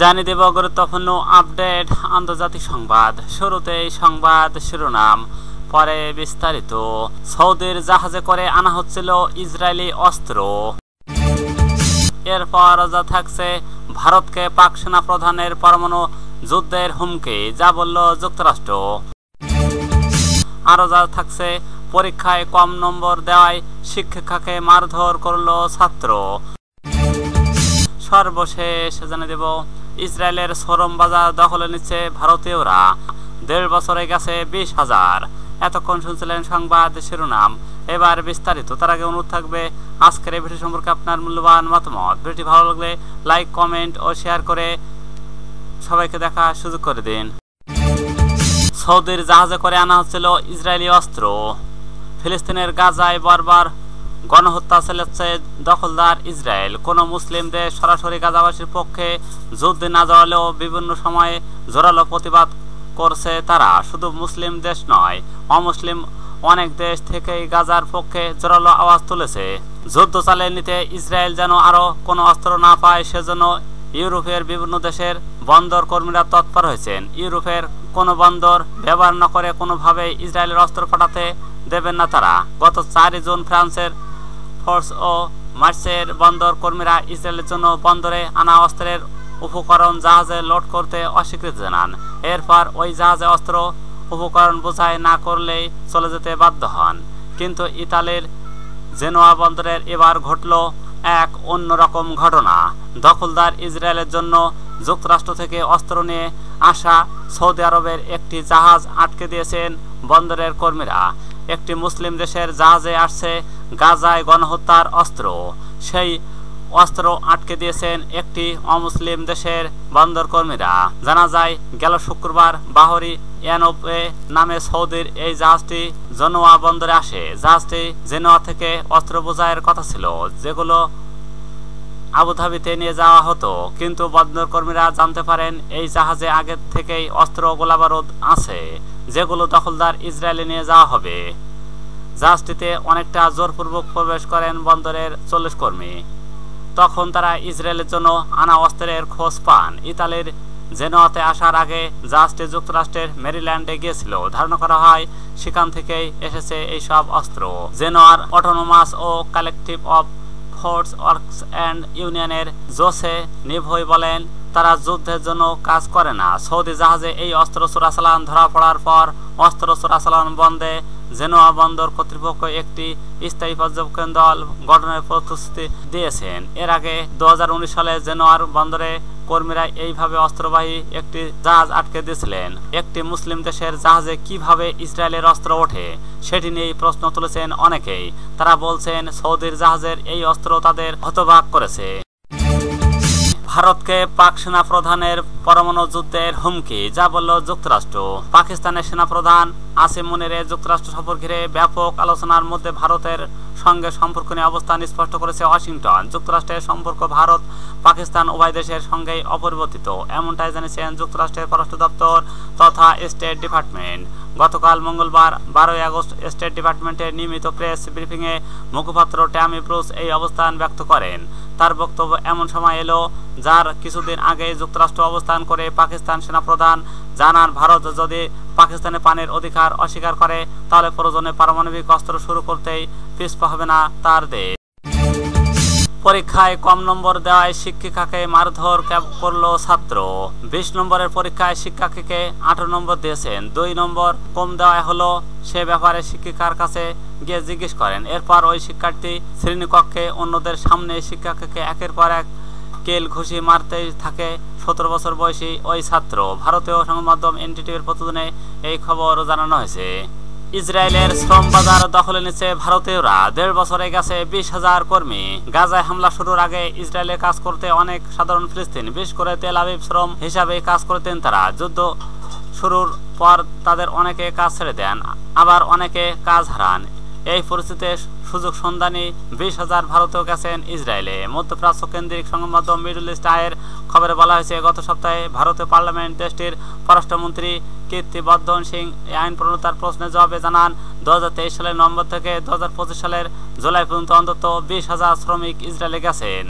জানিয়ে দেব গুরুত্বপূর্ণ আপডেট আন্তর্জাতিক সংবাদ। শুরুতেই সংবাদ শিরোনাম, পরে বিস্তারিত। সৌদির জাহাজে করে আনা হচ্ছিল ইসরায়েলি অস্ত্র। এরপর যা থাকছে ভারতকে পাক সেনা প্রধানের পরমাণু যুদ্ধের হুমকি, যা বলল যুক্তরাষ্ট্র। আরো যা থাকছে পরীক্ষায় কম নম্বর দেওয়ায় শিক্ষিকাকে মারধর করল ছাত্র। সর্বশেষ জানিয়ে দেব ইসরায়েলের শ্রম বাজার দখলে নিচ্ছে ভারতীয়রা। 1.5 বছরে গেছে 20,000। এতক্ষণ শুনছিলেন সংবাদ শিরোনাম, এবার বিস্তারিত। তার আগে অনুরোধ থাকবে আজকের এই ভিডিও সম্পর্কে আপনার মূল্যবান মতামত। ভিডিওটি ভালো লাগলে লাইক, কমেন্ট ও শেয়ার করে সবাইকে দেখার সুযোগ করে দিন। সৌদির জাহাজে করে আনা হচ্ছিল ইসরায়েলি অস্ত্র। ফিলিস্তিনের গাজায় বারবার গণহত্যা চালাচ্ছে দখলদার ইসরায়েল। কোন মুসলিম দেশ সরাসরি গাজাবাসীর পক্ষে যুদ্ধে না জড়ালেও বিভিন্ন সময়ে জোরালো প্রতিবাদ করছে তারা। শুধু মুসলিম দেশ নয়, অমুসলিম অনেক দেশ থেকেই গাজার পক্ষে জোরালো আওয়াজ তুলেছে। যুদ্ধ চালিয়ে নিতে ইসরায়েল যেন আরো কোনো অস্ত্র না পায়, সেজন্য ইউরোপের বিভিন্ন দেশের বন্দর কর্মীরা তৎপর হয়েছেন। ইউরোপের কোনো বন্দর ব্যবহার না করে কোনোভাবেই ইসরায়েলের অস্ত্র পাঠাতে দেবেন না তারা। গত 4 জুন ফ্রান্সের ফোর্স ও মার্সের বন্দর কর্মীরা ইসরায়েলের জন্য বন্দরে আনা অস্ত্রের উপকরণ জাহাজে লোড করতে অস্বীকৃতি জানান। এরপর ওই জাহাজে অস্ত্র উপকরণ বোঝাই না করলেই চলে যেতে বাধ্য হন। কিন্তু ইতালির জেনোয়া বন্দরের এবার ঘটল এক অন্যরকম ঘটনা। দখলদার ইসরায়েলের জন্য যুক্তরাষ্ট্র থেকে অস্ত্র নিয়ে আসা সৌদি আরবের একটি জাহাজ আটকে দিয়েছেন বন্দরের কর্মীরা। একটি মুসলিম দেশের জাহাজে আসছে গাজায় গণহত্যার অস্ত্র। সেই অস্ত্র আটকে দিয়েছেন একটি অমুসলিম দেশের বন্দর কর্মীরা। জানা যায় গেল শুক্রবার বাহরি ইয়ানোবে নামে সৌদির এই জাহাজটি জেনোয়া বন্দরে আসে। জাহাজটি জেনোয়া থেকে অস্ত্র বোঝাইয়ের কথা ছিল, যেগুলো আবুধাবিতে নিয়ে যাওয়া হতো। কিন্তু বন্দর কর্মীরা জানতে পারেন এই জাহাজে আগে থেকেই অস্ত্র গোলাবারুদ আছে, যেগুলো দখলদার ইসরায়েলে নিয়ে যাওয়া হবে। জাহাজটিতে অনেকটা জোরপূর্বক প্রবেশ করেন বন্দরের 40 কর্মী। তখন তারা ইসরায়েলের জন্য আনা অস্ত্রের খোঁজ পান। ইতালির জেনোয়াতে আসার আগে জাহাজটি যুক্তরাষ্ট্রের মেরিল্যান্ডে গিয়েছিল। ধারণা করা হয় সেখান থেকেই এসেছে এই সব অস্ত্র। জেনোয়ার অটোনোমাস ও collective of force works and ইউনিয়নের জোসে নিভই বলেন, তারা যুদ্ধের জন্য কাজ করে না। সৌদি জাহাজে এই অস্ত্র চোরাচালান ধরা পড়ার পর অস্ত্র চোরাচালান বন্ধে জেনোয়া বন্দর কর্তৃপক্ষ একটি স্থায়ী পর্যবেক্ষণ দল গঠনের প্রতিশ্রুতি দিয়েছেন। এর আগে 2019 সালে জেনোয়ার বন্দরে কর্মীরা এইভাবে অস্ত্রবাহী একটি জাহাজ আটকে দিয়েছিলেন। একটি মুসলিম দেশের জাহাজে কিভাবে ইসরায়েলের অস্ত্র ওঠে সেটি নিয়ে প্রশ্ন তুলেছেন অনেকেই। তারা বলছেন সৌদির জাহাজের এই অস্ত্র তাদের হতবাক করেছে। ভারতকে পাক সেনা প্রধানের পরমাণু যুদ্ধের হুমকি, যা বলল যুক্তরাষ্ট্র। পাকিস্তানের সেনাপ্রধান আসিম মুনিরের যুক্তরাষ্ট্র সফর ঘিরে ব্যাপক আলোচনার মধ্যে ভারতের সঙ্গে সম্পর্ক নিয়ে অবস্থান স্পষ্ট করেছে ওয়াশিংটন। যুক্তরাষ্ট্রের সম্পর্ক ভারত পাকিস্তান উভয় দেশের সঙ্গেই অপরিবর্তিত, এমনটাই জানিয়েছেন যুক্তরাষ্ট্রের পররাষ্ট্র দপ্তর তথা স্টেট ডিপার্টমেন্ট। গতকাল মঙ্গলবার 12 আগস্ট স্টেট ডিপার্টমেন্টের নিয়মিত প্রেস ব্রিফিংয়ে মুখপাত্র ট্যামি ব্রুস এই অবস্থান ব্যক্ত করেন। তার বক্তব্য এমন সময় এলো যার কিছুদিন আগে যুক্তরাষ্ট্র অবস্থান করে পাকিস্তান সেনাপ্রধান জানান, ভারত যদি পাকিস্তানে পানির অধিকার অস্বীকার করে তাহলে প্রয়োজনে পারমাণবিক অস্ত্র শুরু করতেই পিছপা হবে না তার দেশ। পরীক্ষায় কম নম্বর দেওয়ায় শিক্ষিকাকে মারধর করল ছাত্র। 20 নম্বরের পরীক্ষায় শিক্ষার্থীকে 18 নম্বর দিয়েছেন। 2 নম্বর কম দেওয়া হলো সে ব্যাপারে শিক্ষিকার কাছে গিয়ে জিজ্ঞেস করেন। এরপর ওই শিক্ষার্থী শ্রেণীকক্ষে অন্যদের সামনে শিক্ষার্থীকে একের পর এক কেল ঘুষি মারতেই থাকে 17 বছর বয়সী ওই ছাত্র। ভারতীয় সংবাদ মাধ্যম এনডিটিভির প্রতিবেদনে এই খবর জানানো হয়েছে। ইসরায়েলের শ্রম বাজার দখলে নিচ্ছে ভারতীয়রা। 1.5 বছরে গেছে 20,000 কর্মী। গাজায় হামলা শুরুর আগে ইসরায়েলে কাজ করতে অনেক সাধারণ ফিলিস্তিনি, বিশেষ করে তেল আবিব শ্রম হিসাবে কাজ করতেন তারা। যুদ্ধ শুরুর পর তাদের অনেকে কাজ ছেড়ে দেন, আবার অনেকে কাজ হারান। এই পরিস্থিতিতে সুযোগ সন্ধানী 20,000 ভারতীয় গেছেন ইসরায়েলে। মধ্যপ্রাচ্য কেন্দ্রিক সংবাদ মাধ্যম মিডল ইস্ট আইয়ের খবরে বলা হয়েছে, গত সপ্তাহে ভারতীয় পার্লামেন্ট দেশটির পররাষ্ট্রমন্ত্রী কীর্তিবর্ধন সিং এই আইন প্রণেতার প্রশ্নের জবাবে জানান, 2023 সালের নভেম্বর থেকে 2025 সালের জুলাই পর্যন্ত অন্তত 20,000 শ্রমিক ইসরায়েলে গেছেন।